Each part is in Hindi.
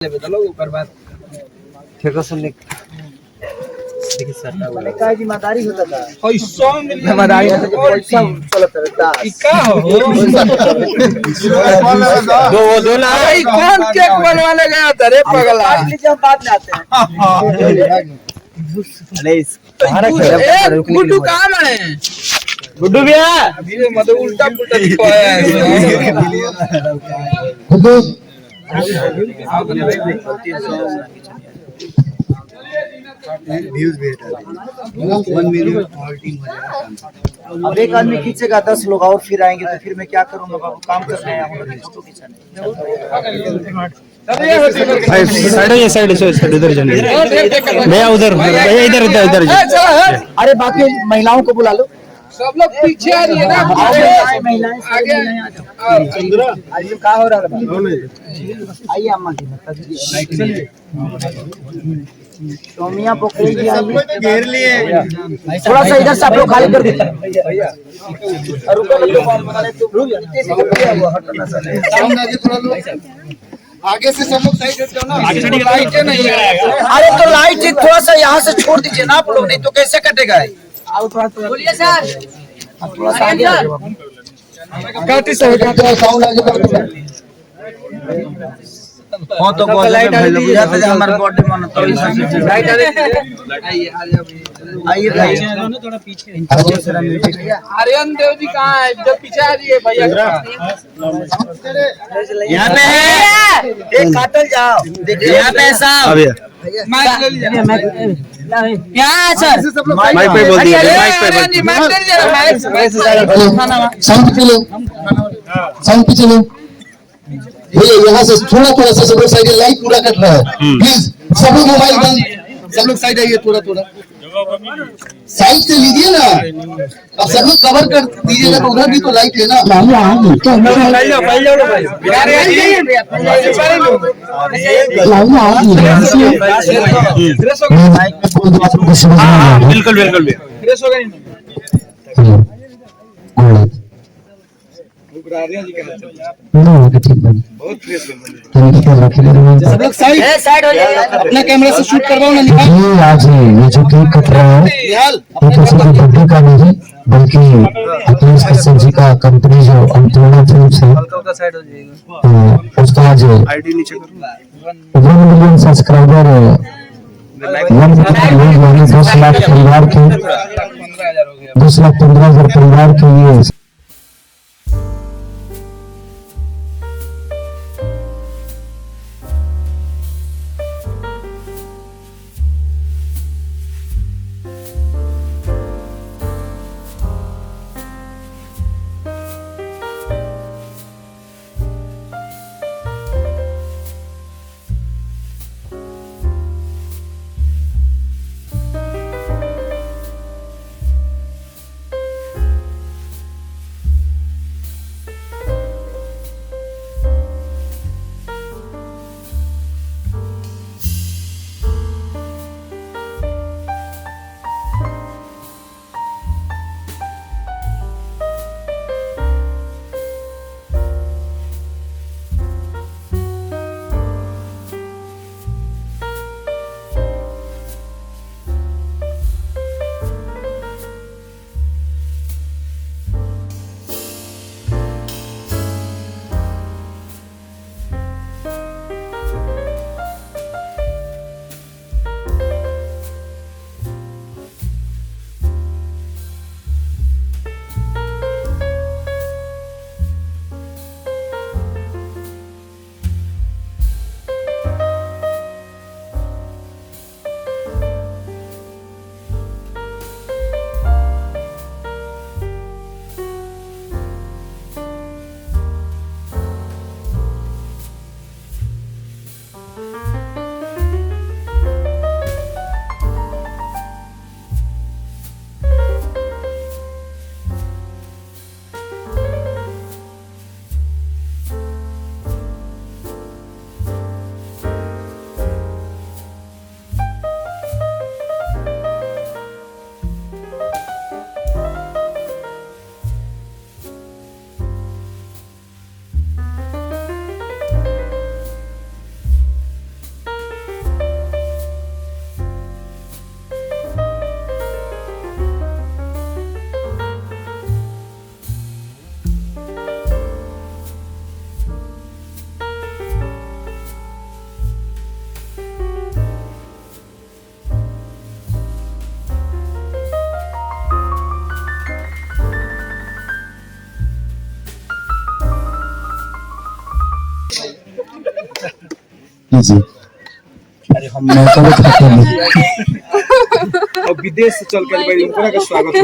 जिम्मेदारी होता था दो कौन केक बनवाने गया था रे पगला। बाद में आते हैं। गुड्डू कहाँ है? गुड्डू भैया मतलब उल्टा पुल्टा व्यूज भी 1 मिलियन ऑल टीम हो जाएगा। अब एक आदमी खींचेगा 10 लोग और फिर आएंगे तो फिर मैं क्या करूंगा बाबू, काम करना है फोटो खींचना साइड इधर जाने भैया, उधर भैया, इधर इधर इधर। अरे बाकी महिलाओं को बुला लो, सब लोग पीछे आ रही है ना। महिलाएं आगे आइए, क्या हो रहा है? आइए अम्मा जी, सोमिया पोखरी जी आइए, घेर लिए थोड़ा सा इधर से आप लोग खाली कर दीजिए। आगे से सब लोग साइड हट जाओ ना। लाइट नहीं है। अरे तो लाइट थोड़ा सा यहाँ से छोड़ दीजिए ना आप लोग, नहीं तो कैसे कटेगा? बोलिए सर। थोड़ा सा आगे आ जाओ। हाँ तो लाइट हमारे बर्थडे मनाता है। आइए थोड़ा पीछे। आर्यन देव जी कहाँ है? जब पीछे आ रही है भैया। यहाँ पे है, एक काटल जाओ, देखिए यहाँ पे साहब। माइक ले लीजिए। यहाँ सर माइक पे बोल दिया, माइक पे बोल। माइक ले लीजिए। साउंड पीछे लो भैया, यहाँ से थोड़ा थोड़ा सा सब लोग साइड, लाइट पूरा कट रहा है। प्लीज सब लोग मोबाइल बंद, सब लोग साइड आइए, थोड़ा थोड़ा साइड से लीजिए ना। अब सब लोग कवर कर दीजिएगा तो उधर भी तो लाइट है ना। बिल्कुल बिल्कुल सब लोग साइड हो जाइए, अपना कैमरा से शूट करवाओ ना। निकाल आज ये जो केक कट रहा है ये किसी के बर्थडे का नहीं बल्कि अखिलेश कश्यप जी का कंपनी जो अंतोना फिल्म्स है उसका आज 1 मिलियन सब्सक्राइबर 10 लाख परिवार के 10,15,000 परिवार के लिए लीजिए। मैं कभी खाते नहीं। और विदेश से चल कर भाई उनका का स्वागत है।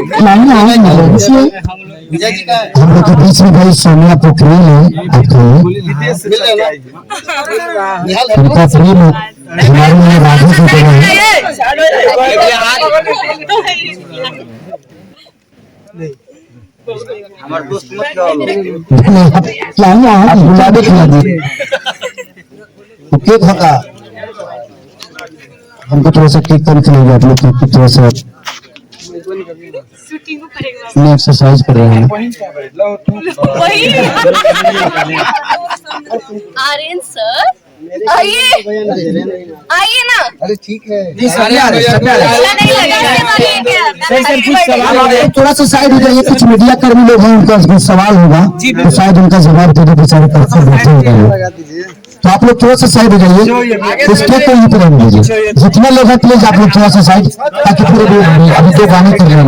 हम लोग के बीच में भाई सोनिया पोखरी है, विदेश से चल के आई है। उनका प्रेम हमारे लिए राधे की तरह है। हमारे दोस्त मत खाओ लोग। लाइए आप गुलाबी खिला दीजिए। केक हका हमको थोड़ा सा केक कम खिलाइए आप लोग, क्योंकि थोड़ा सा मैं एक्सरसाइज कर रहे हैं। आर्यन सर आइए आइए ना। अरे ठीक है, अच्छा नहीं लगा थोड़ा सा साइड हो जाइए। कुछ मीडिया कर्मी लोग हैं, उनका कुछ सवाल होगा तो शायद उनका जवाब दे दे, बेचारे करते बैठे हुए हैं। तो आप लोग थोड़ा सा साइड हो जाइए, उसके तो ही तरह लीजिए। जितने लोग हैं प्लीज आप लोग थोड़ा सा साइड, ताकि पूरे अभी दो गाने कर रहे हैं।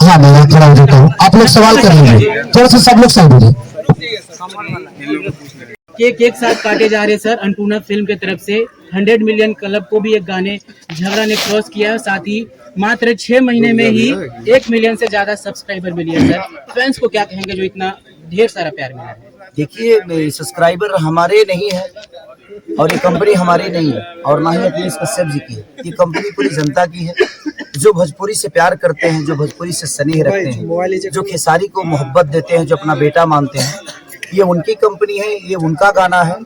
हाँ मैं यहाँ खड़ा हो जाता हूँ, आप लोग सवाल कर लीजिए। थोड़ा सा सब लोग साइड हो जाइए। केक एक साथ काटे जा रहे सर। अन्नपूर्णा फिल्म की तरफ से 100 मिलियन क्लब को भी एक गाने झगड़ा ने क्रॉस किया। साथ ही मात्र 6 महीने में ही 1 मिलियन से ज्यादा सब्सक्राइबर मिले हैं सर। फैंस को क्या कहेंगे जो इतना ढेर सारा प्यार मिला है? देखिए सब्सक्राइबर हमारे नहीं है और ये कंपनी हमारी नहीं है और ना ही अखिलेश कश्यप जी की है। ये कंपनी पूरी जनता की है, जो भोजपुरी से प्यार करते हैं, जो भोजपुरी से स्नेह रखते हैं, जो खेसारी को मोहब्बत देते हैं, जो अपना बेटा मानते हैं। ये उनकी कंपनी है, ये उनका गाना है।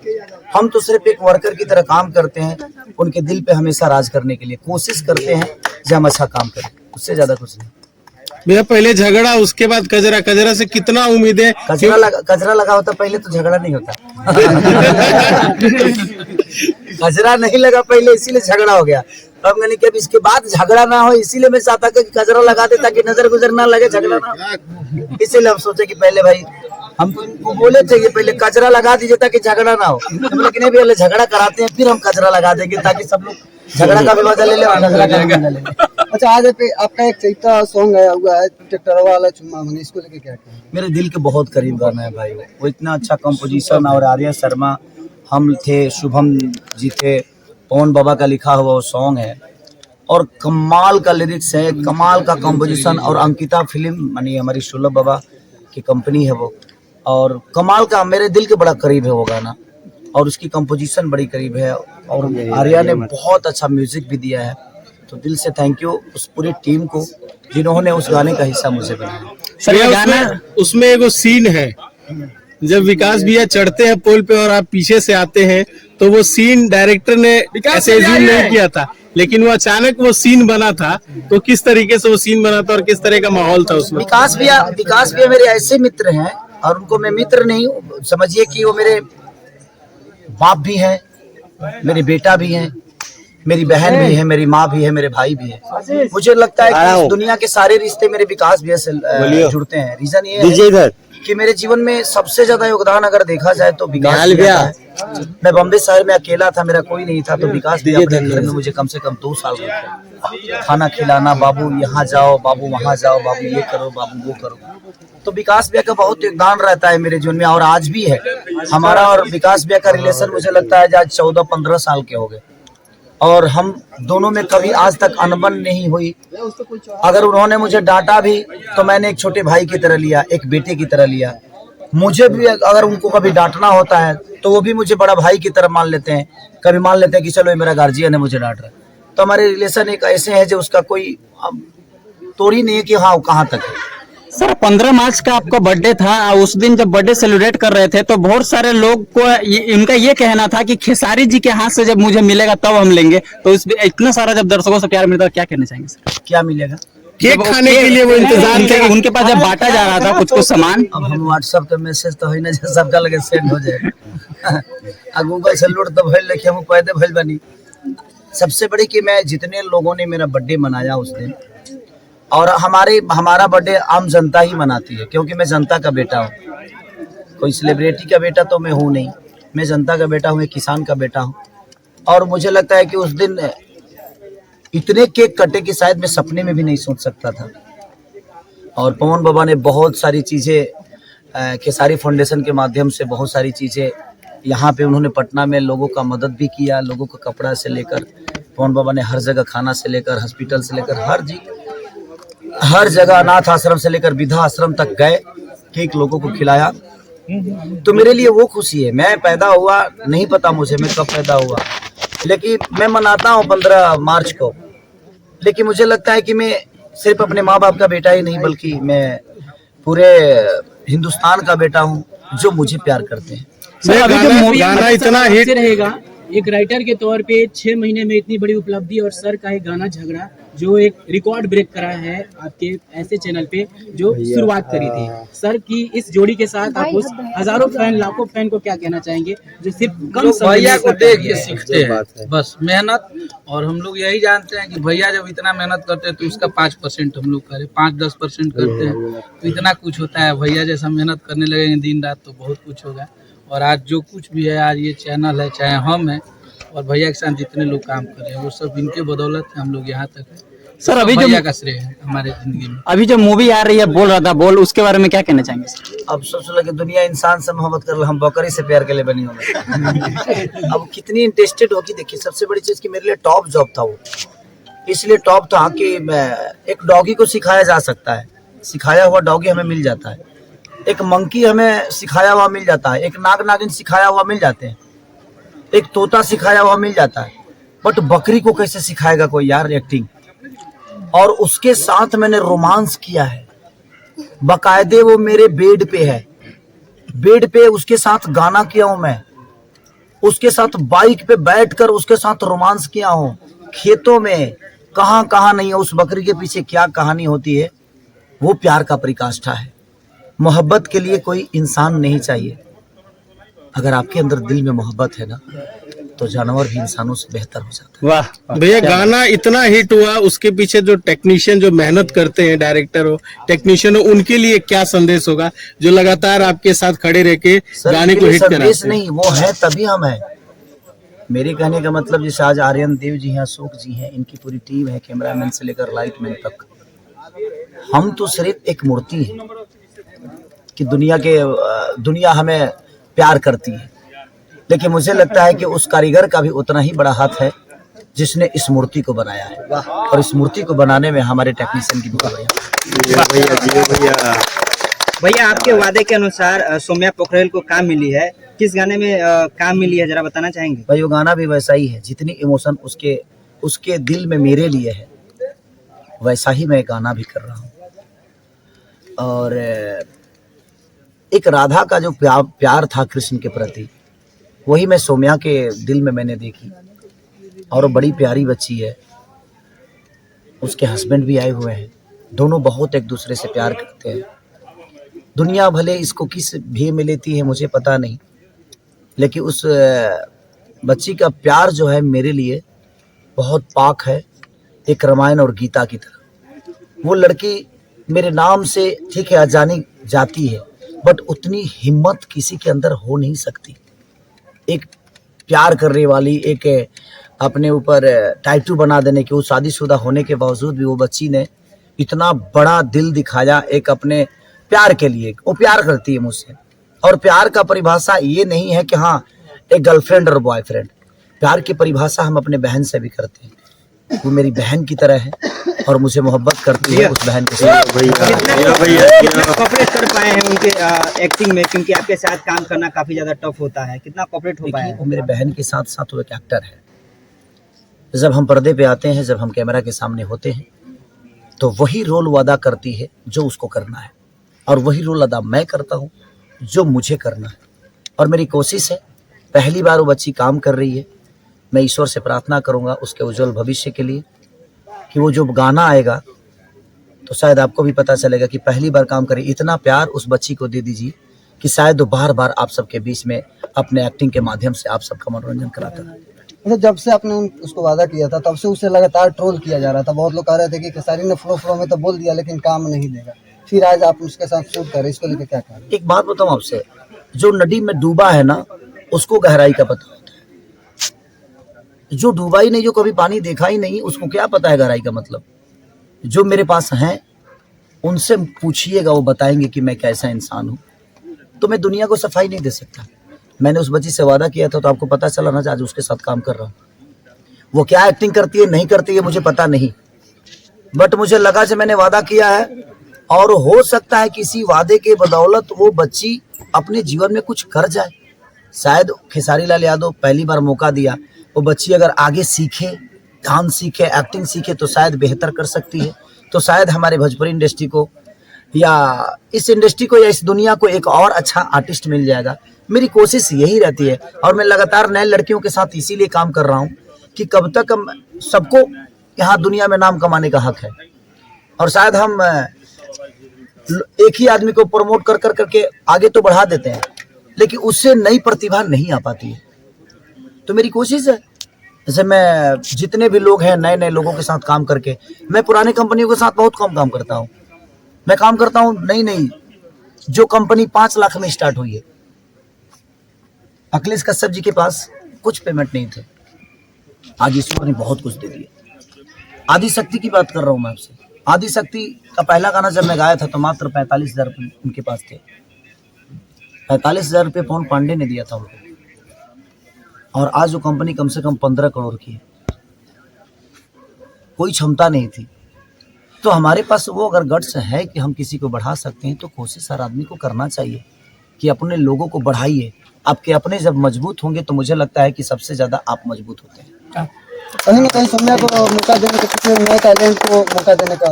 हम तो सिर्फ एक वर्कर की तरह काम करते हैं, उनके दिल पे हमेशा राज करने के लिए कोशिश करते हैं जो हम अच्छा काम करें, उससे ज्यादा कुछ नहीं। मेरा पहले झगड़ा, उसके बाद कजरा। कजरा से कितना उम्मीद है? कजरा लगा होता पहले तो झगड़ा नहीं होता। कजरा नहीं लगा पहले, इसीलिए झगड़ा हो गया। तो हम कहने कि अब इसके बाद झगड़ा ना हो, इसीलिए मैं चाहता कि कजरा लगा दे ताकि नजर गुजर ना लगे, झगड़ा ना हो। इसीलिए हम सोचे कि पहले भाई हम तो बोले थे कि पहले कचरा लगा दीजिए ताकि झगड़ा ना हो, लेकिन नहीं पहले झगड़ा कराते हैं फिर हम कचरा लगा देंगे ताकि सब लोग झगड़ा का भी मजा ले ले और कचरा का भी मजा ले ले। अच्छा आज आपका एक चैता सॉन्ग आया हुआ है ट्रैक्टर वाला चुम्मा मंगे, इसको लेके क्या कहें? मेरे दिल के बहुत करीब गाना है भाई, वो इतना अच्छा कंपोजिशन। और आर्या शर्मा हम थे, शुभम जी थे, पवन बाबा का लिखा हुआ वो सॉन्ग है और कमाल का लिरिक्स है, कमाल का कंपोजिशन। और अंकिता फिल्म मानी हमारी सुलभ बाबा की कंपनी है वो, और कमाल का मेरे दिल के बड़ा करीब है वो गाना और उसकी कंपोजिशन बड़ी करीब है। और आर्या ने बहुत अच्छा म्यूजिक भी दिया है, तो दिल से थैंक यू उस पूरी टीम को जिन्होंने उस गाने का हिस्सा मुझे बनाया। सर उसमें एगो सीन है जब विकास भैया चढ़ते हैं पोल पे और आप पीछे से आते हैं, तो वो सीन डायरेक्टर ने ऐसे जूम नहीं किया था, लेकिन वो अचानक वो सीन बना था। तो किस तरीके से वो सीन बना था और किस तरह का माहौल था उसमें? विकास भैया मेरे ऐसे मित्र हैं और उनको मैं मित्र नहीं समझिए कि वो मेरे बाप भी हैं, मेरे बेटा भी हैं, मेरी बहन भी है, मेरी माँ भी है, मेरे भाई भी है। मुझे लगता है कि इस दुनिया के सारे रिश्ते मेरे विकास भैया से जुड़ते हैं। रीजन ये है कि मेरे जीवन में सबसे ज्यादा योगदान अगर देखा जाए तो विकास भैया है। मैं बॉम्बे शहर में अकेला था, मेरा कोई नहीं था, तो विकास भैया अपने घर में मुझे कम से कम 2 साल रखे, खाना खिलाना, बाबू यहाँ जाओ, बाबू वहाँ जाओ, बाबू ये करो, बाबू वो करो। तो विकास भैया का बहुत योगदान रहता है मेरे जीवन में और आज भी है। हमारा और विकास भैया का रिलेशन मुझे लगता है आज 14-15 साल के हो गए और हम दोनों में कभी आज तक अनबन नहीं हुई। अगर उन्होंने मुझे डांटा भी तो मैंने एक छोटे भाई की तरह लिया, एक बेटे की तरह लिया। मुझे भी अगर उनको कभी डांटना होता है तो वो भी मुझे बड़ा भाई की तरह मान लेते हैं। कभी मान लेते हैं कि चलो ये मेरा गार्जियन है, मुझे डांट रहा है। तो हमारे रिलेशन एक ऐसे है जो उसका कोई तोड़ी नहीं है कि हाँ कहाँ तक है। सर 15 मार्च का आपका बर्थडे था, उस दिन जब बर्थडे सेलिब्रेट कर रहे थे तो बहुत सारे लोग को इनका ये कहना था कि खेसारी जी के हाथ से जब मुझे मिलेगा तब हम लेंगे। तो इतना सारा जब दर्शकों से प्यार मिलता है क्या कहना चाहेंगे सर? क्या मिलेगा? केक खाने के लिए वो इंतजार थे, उनके पास जब बांटा जा रहा था कुछ सामान। अब हम व्हाट्सएप का मैसेज तो है ना जो सबका लगे सेंड हो जाए। गूगल से लोड तो भइल लेके हम पैदे भइल बनी। सबसे बड़ी कि मैं जितने लोगों ने मेरा बर्थडे मनाया उस दिन, और हमारा बर्थडे आम जनता ही मनाती है क्योंकि मैं जनता का बेटा हूँ। कोई सेलिब्रिटी का बेटा तो मैं हूँ नहीं, मैं जनता का बेटा हूँ, एक किसान का बेटा हूँ। और मुझे लगता है कि उस दिन इतने केक कटे कि शायद मैं सपने में भी नहीं सोच सकता था। और पवन बाबा ने बहुत सारी चीज़ें खेसारी फाउंडेशन के माध्यम से बहुत सारी चीज़ें यहाँ पे उन्होंने पटना में लोगों का मदद भी किया, लोगों का कपड़ा से लेकर पवन बाबा ने हर जगह खाना से लेकर हॉस्पिटल से लेकर हर जगह अनाथ आश्रम से लेकर वृद्धा आश्रम तक गए, ठीक लोगों को खिलाया। तो मेरे लिए वो खुशी है। मैं पैदा हुआ, नहीं पता मुझे मैं कब पैदा हुआ, लेकिन मैं मनाता हूँ 15 मार्च को, लेकिन मुझे लगता है कि मैं सिर्फ अपने माँ बाप का बेटा ही नहीं बल्कि मैं पूरे हिंदुस्तान का बेटा हूँ जो मुझे प्यार करते हैं। सर, अभी जो मूवी गाना इतना हिट रहेगा, एक राइटर के तौर पे 6 महीने में इतनी बड़ी उपलब्धि और सर का एक गाना झगड़ा जो एक रिकॉर्ड ब्रेक करा है आपके ऐसे चैनल पे जो शुरुआत करी थी सर की, इस जोड़ी के साथ आप उस हजारों फैन लाखों फैन को क्या कहना चाहेंगे जो सिर्फ कम समय भैया में को करते देख हैं? के सीखते हैं बस मेहनत। और हम लोग यही जानते हैं कि भैया जब इतना मेहनत करते हैं तो उसका 5% हम लोग करें, 5-10% करते हैं तो इतना कुछ होता है। भैया जैसा मेहनत करने लगेंगे दिन रात तो बहुत कुछ होगा। और आज जो कुछ भी है, आज ये चैनल है, चाहे हम हैं और भैया के साथ जितने लोग काम कर रहे हैं वो सब इनके बदौलत है हम लोग यहाँ तक है। सर, अभी जो भैया का श्रेय है हमारे जिंदगी में। अभी जो मूवी आ रही है बोल रहा था बोल, उसके बारे में क्या कहना चाहेंगे सर? अब सोच लो कि दुनिया इंसान से मोहब्बत कर रहा, हम बकरी से प्यार के लिए बनी होंगे। अब कितनी इंटरेस्टेड होगी। देखिए, सबसे बड़ी चीज कि मेरे लिए टॉप जॉब था वो, इसलिए टॉप था कि एक डॉगी को सिखाया जा सकता है, सिखाया हुआ डॉगी हमें मिल जाता है, एक मंकी हमें सिखाया हुआ मिल जाता है, एक नाग नागिन सिखाया हुआ मिल जाते हैं, एक तोता सिखाया हुआ मिल जाता है, बट बकरी को कैसे सिखाएगा कोई यार एक्टिंग। और उसके साथ मैंने रोमांस किया है, बकायदे वो मेरे बेड पे है, बेड पे उसके साथ गाना किया हूं मैं, उसके साथ बाइक पे बैठकर उसके साथ रोमांस किया हूं, खेतों में कहां कहां नहीं है, उस बकरी के पीछे क्या कहानी होती है, वो प्यार का परिकाष्ठा है। मोहब्बत के लिए कोई इंसान नहीं चाहिए। अगर आपके अंदर दिल में मोहब्बत है ना तो जानवर भी इंसानों से बेहतर हो जाता है। वाह भैया, गाना इतना हिट हुआ, उसके पीछे जो टेक्नीशियन जो मेहनत करते हैं, डायरेक्टर हो, टेक्नीशियन हो, उनके लिए क्या संदेश होगा जो लगातार आपके साथ खड़े रह के गाने को हिट कराते हैं? नहीं, वो है तभी हम हैं। मेरे कहने का मतलब जैसे आज आर्यन देव जी हैं, अशोक जी हैं, इनकी पूरी टीम है, कैमरामैन से लेकर लाइटमैन तक। हम तो सिर्फ एक मूर्ति है कि दुनिया हमें प्यार करती है, लेकिन मुझे लगता है कि उस कारीगर का भी उतना ही बड़ा हाथ है जिसने इस मूर्ति को बनाया है, और इस मूर्ति को बनाने में हमारे टेक्नीशियन की बहुत बड़ा। भैया, आपके वादे के अनुसार सौम्या पोखरेल को काम मिली है, किस गाने में काम मिली है जरा बताना चाहेंगे? भाई, वो गाना भी वैसा ही है, जितनी इमोशन उसके दिल में मेरे लिए है वैसा ही मैं गाना भी कर रहा हूँ। और एक राधा का जो प्यार था कृष्ण के प्रति, वही मैं सौम्या के दिल में मैंने देखी। और वो बड़ी प्यारी बच्ची है, उसके हस्बैंड भी आए हुए हैं, दोनों बहुत एक दूसरे से प्यार करते हैं। दुनिया भले इसको किस भे में लेती है मुझे पता नहीं, लेकिन उस बच्ची का प्यार जो है मेरे लिए बहुत पाक है, एक रामायण और गीता की तरह। वो लड़की मेरे नाम से ठीक है जानी जाती है, बट उतनी हिम्मत किसी के अंदर हो नहीं सकती। एक प्यार करने वाली, एक अपने ऊपर टाइटू बना देने की, वो शादीशुदा होने के बावजूद भी वो बच्ची ने इतना बड़ा दिल दिखाया एक अपने प्यार के लिए। वो प्यार करती है मुझसे, और प्यार का परिभाषा ये नहीं है कि हाँ एक गर्लफ्रेंड और बॉयफ्रेंड। प्यार की परिभाषा हम अपने बहन से भी करते हैं, वो मेरी बहन की तरह है और मुझे मोहब्बत करती है उस बहन के साथ। कितना कॉपरेट कर पाए हैं उनके एक्टिंग में, क्योंकि आपके साथ काम करना काफी ज्यादा टफ होता है, कितना कॉपरेट हो पाया? वो मेरे बहन के साथ साथ वो एक एक्टर है। जब हम पर्दे पे आते हैं, जब हम कैमरा के सामने होते हैं, तो वही रोल वो अदा करती है जो उसको करना है, और वही रोल अदा मैं करता हूँ जो मुझे करना है। और मेरी कोशिश है, पहली बार वो बच्ची काम कर रही है, मैं ईश्वर से प्रार्थना करूंगा उसके उज्जवल भविष्य के लिए कि वो जो गाना आएगा तो शायद आपको भी पता चलेगा कि पहली बार काम करे। इतना प्यार उस बच्ची को दे दीजिए कि शायद वो बार बार आप सबके बीच में अपने एक्टिंग के माध्यम से आप सबका मनोरंजन कराता है। मतलब जब से आपने उसको वादा किया था तब से उसे लगातार ट्रोल किया जा रहा था। बहुत लोग कह रहे थे कि खेसारी ने फ्लो में तो बोल दिया लेकिन काम नहीं देगा, फिर आज आप उसके साथ शूट कर रहे, इसको लेकर क्या कह? एक बात बताऊं आपसे, जो नदी में डूबा है ना उसको गहराई का पता होता है, जो डूबा ही नहीं, जो कभी पानी देखा ही नहीं, उसको क्या पता है गहराई का मतलब। जो मेरे पास हैं उनसे पूछिएगा, वो बताएंगे कि मैं कैसा इंसान हूँ। तो मैं दुनिया को सफाई नहीं दे सकता, मैंने उस बच्ची से वादा किया था, तो आपको पता चला ना, आज उसके साथ काम कर रहा हूँ। वो क्या एक्टिंग करती है नहीं करती है मुझे पता नहीं, बट मुझे लगा जब मैंने वादा किया है, और हो सकता है किसी वादे के बदौलत वो बच्ची अपने जीवन में कुछ कर जाए। शायद खेसारी लाल यादव पहली बार मौका दिया, वो बच्ची अगर आगे सीखे, डांस सीखे, एक्टिंग सीखे तो शायद बेहतर कर सकती है। तो शायद हमारे भोजपुरी इंडस्ट्री को या इस इंडस्ट्री को या इस दुनिया को एक और अच्छा आर्टिस्ट मिल जाएगा। मेरी कोशिश यही रहती है, और मैं लगातार नए लड़कियों के साथ इसीलिए काम कर रहा हूँ कि कब तक हम सबको यहाँ दुनिया में नाम कमाने का हक है, और शायद हम एक ही आदमी को प्रमोट कर कर करके आगे तो बढ़ा देते हैं, लेकिन उससे नई प्रतिभा नहीं आ पाती है। तो मेरी कोशिश है, जैसे मैं जितने भी लोग हैं नए नए लोगों के साथ काम करके, मैं पुराने कंपनियों के साथ बहुत कम काम करता हूँ। मैं काम करता हूँ नई जो कंपनी 5 लाख में स्टार्ट हुई है। अखिलेश कश्यप जी के पास कुछ पेमेंट नहीं थे, आज ईश्वर ने बहुत कुछ दे दिया। आदि शक्ति की बात कर रहा हूँ मैं आपसे। आदि शक्ति का पहला गाना जब मैं गाया था तो मात्र 45,000 रुपये उनके पास थे। 45,000 रुपये पवन पांडे ने दिया था उनको, और आज वो कंपनी कम से कम 15 करोड़ की है। कोई क्षमता नहीं थी। तो हमारे पास वो अगर गट्स है कि हम किसी को बढ़ा सकते हैं, तो कोशिश हर आदमी को करना चाहिए कि अपने लोगों को बढ़ाइए। आपके अपने जब मजबूत होंगे तो मुझे लगता है कि सबसे ज्यादा आप मजबूत होते हैं। कहीं ना कहीं सौम्या को मौका देने का, किसी नए टैलेंट को मौका देने का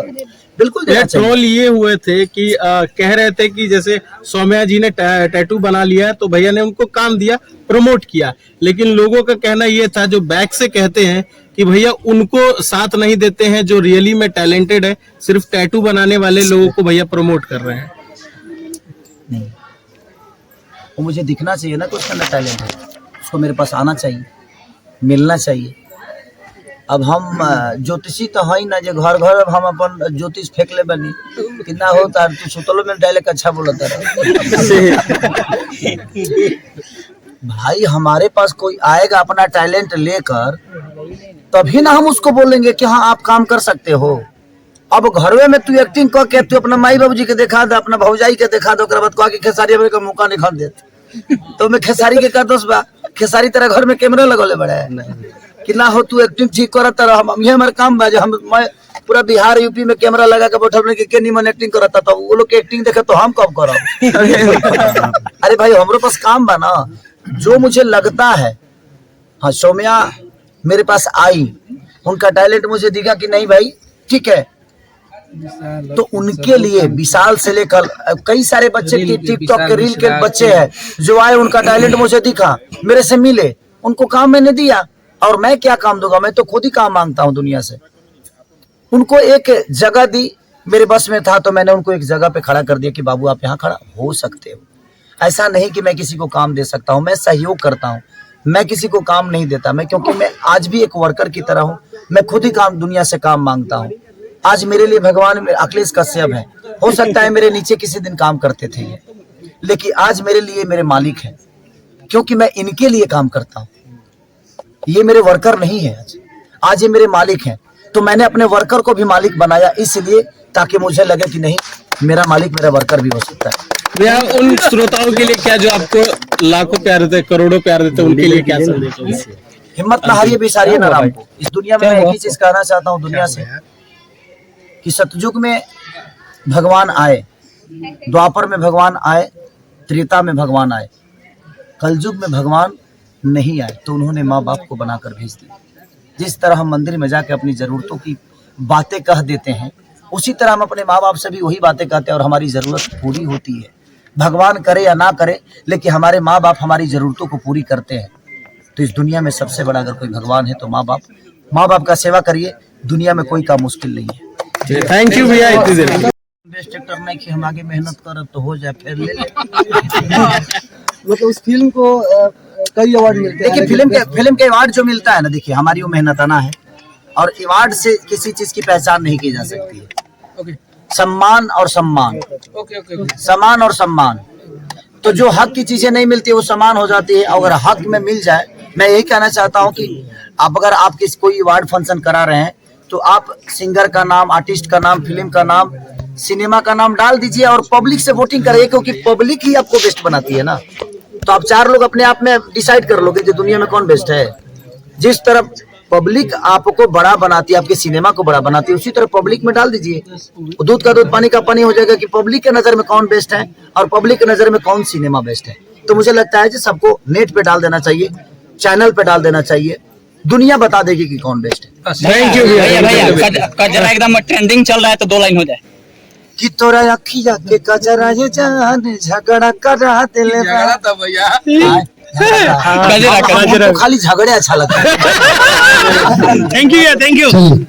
बिल्कुल देना चाहिए। ट्रोल ये हुए थे कि कह रहे थे कि जैसे सौम्या जी ने टैटू बना लिया है तो भैया ने उनको काम दिया, प्रमोट किया, लेकिन लोगों का कहना ये था जो बैक से कहते हैं कि भैया उनको साथ नहीं देते हैं जो रियली में टैलेंटेड है, सिर्फ टैटू बनाने वाले लोगों को भैया प्रमोट कर रहे हैं। नहीं, वो मुझे दिखना चाहिए ना, कुछ करना टैलेंट है, उसको मेरे पास आना चाहिए, मिलना चाहिए। अब हम ज्योतिषी तो है ना, जो घर घर अब हम अपन ज्योतिष फेंक ले बनी कितना होता है। तू सुतलो में डायलेक्ट अच्छा बोलता है भाई, हमारे पास कोई आएगा अपना टैलेंट लेकर, तभी ना हम उसको बोलेंगे कि हाँ आप काम कर सकते हो। अब घरवे में तू एक्टिंग करके तू अपना माई बाबू जी के दिखा दे, अपना भौजाई के दिखा दे, बाद कहा कि खेसारी का मौका नहीं खान देते, तो मैं खेसारी के कर दोस्त बा, खेसारी तेरा घर में कैमरा लगोले बड़ा है कि ना हो तू एक्टिंग ठीक करता रह। हम ये हमारे काम बा, हम मैं पूरा बिहार यूपी में कैमरा लगा के बैठल में के निमन एक्टिंग करता, तो वो लोग के एक्टिंग देखे तो हम कब करब अरे भाई हमरो पास काम बा ना, जो मुझे लगता है। हाँ, सौम्या मेरे पास आई, उनका टैलेंट मुझे दिखा कि नहीं भाई ठीक है, तो उनके लिए विशाल से लेकर कई सारे बच्चे टिकटॉक के रील के बच्चे हैं जो आए, उनका टैलेंट मुझे दिखा, मेरे से मिले, उनको काम मैंने दिया। और मैं क्या काम दूंगा, मैं तो खुद ही काम मांगता हूं दुनिया से। उनको एक जगह दी, मेरे बस में था तो मैंने उनको एक जगह पे खड़ा कर दिया कि बाबू आप यहाँ खड़ा हो सकते हो। ऐसा नहीं कि मैं किसी को काम दे सकता हूँ, मैं सहयोग करता हूँ, मैं किसी को काम नहीं देता। मैं क्योंकि मैं आज भी एक वर्कर की तरह हूँ, मैं खुद ही काम दुनिया से काम मांगता हूँ। आज मेरे लिए भगवान अखिलेश कश्यप है, हो सकता है मेरे नीचे किसी दिन काम करते थे ये, लेकिन आज मेरे लिए मेरे मालिक है, क्योंकि मैं इनके लिए काम करता हूँ। ये मेरे वर्कर नहीं है, आज ये मेरे मालिक हैं। तो मैंने अपने वर्कर को भी मालिक बनाया इसलिए ताकि मुझे लगे कि नहीं, मेरा मालिक मेरा वर्कर भी हो सकता है। भैया उन श्रोताओं के लिए क्या जो आपको लाखों प्यार देते, करोड़ों प्यार देते, उनके लिए क्या संदेश होगा? हिम्मत ना हारिए, बिसारिए ना राम को। इस दुनिया में मैं एक ही चीज कहना चाहता हूँ दुनिया से कि सतयुग में भगवान आए, द्वापर में भगवान आए, त्रेता में भगवान आए, कलयुग में भगवान नहीं आए तो उन्होंने माँ बाप को बनाकर भेज दिया। जिस तरह हम मंदिर में जाकर अपनी जरूरतों की बातें कह देते हैं, उसी तरह हम अपने माँ बाप से भी वही बातें कहते हैं और हमारी जरूरत पूरी होती है। भगवान करे या ना करे, लेकिन हमारे माँ बाप हमारी जरूरतों को पूरी करते हैं। तो इस दुनिया में सबसे बड़ा अगर कोई भगवान है तो माँ बाप। माँ बाप का सेवा करिए, दुनिया में कोई काम मुश्किल नहीं है। थैंक यू भैया, इतनी देर बेस्ट एक्टर नहीं कि हम आगे मेहनत करब तो हो जाए, फिर ले ले। मतलब उस फिल्म को कई अवार्ड मिलते हैं। देखिए फिल्म के अवार्ड जो मिलता है ना, देखिए हमारी वो मेहनताना है और अवार्ड से किसी चीज की पहचान नहीं की जा सकती है। सम्मान और सम्मान, समान और सम्मान। तो जो हक की चीजें नहीं मिलती वो समान हो जाती है। अगर हक में मिल जाए, मैं यही कहना चाहता हूँ कि आप अगर आप किसी कोई अवार्ड फंक्शन करा रहे हैं तो आप सिंगर का नाम, आर्टिस्ट का नाम, फिल्म का नाम, सिनेमा का नाम डाल दीजिए और पब्लिक से वोटिंग करिए, क्योंकि पब्लिक ही आपको बेस्ट बनाती है ना। तो आप 4 लोग अपने आप में डिसाइड कर लोगे कि दुनिया में कौन बेस्ट है। जिस तरफ पब्लिक आपको बड़ा बनाती है, आपके सिनेमा को बड़ा बनाती है, उसी तरह पब्लिक में डाल दीजिए। दूध का दूध पानी का पानी हो जाएगा कि पब्लिक के नजर में कौन बेस्ट है और पब्लिक के नजर में कौन सिनेमा बेस्ट है। तो मुझे लगता है कि सबको नेट पे डाल देना चाहिए, चैनल पे डाल देना चाहिए, दुनिया बता देगी कि कौन बेस्ट है। थैंक यू भैया कजरा एकदम ट्रेंडिंग चल रहा है, तो 2 लाइन हो जाए। कि तोरा अखिया के कजरा ये जान झगड़ा करा दिल झगड़ा था भैया। कजरा खाली झगड़े अच्छा लगता है। Thank you. चलिए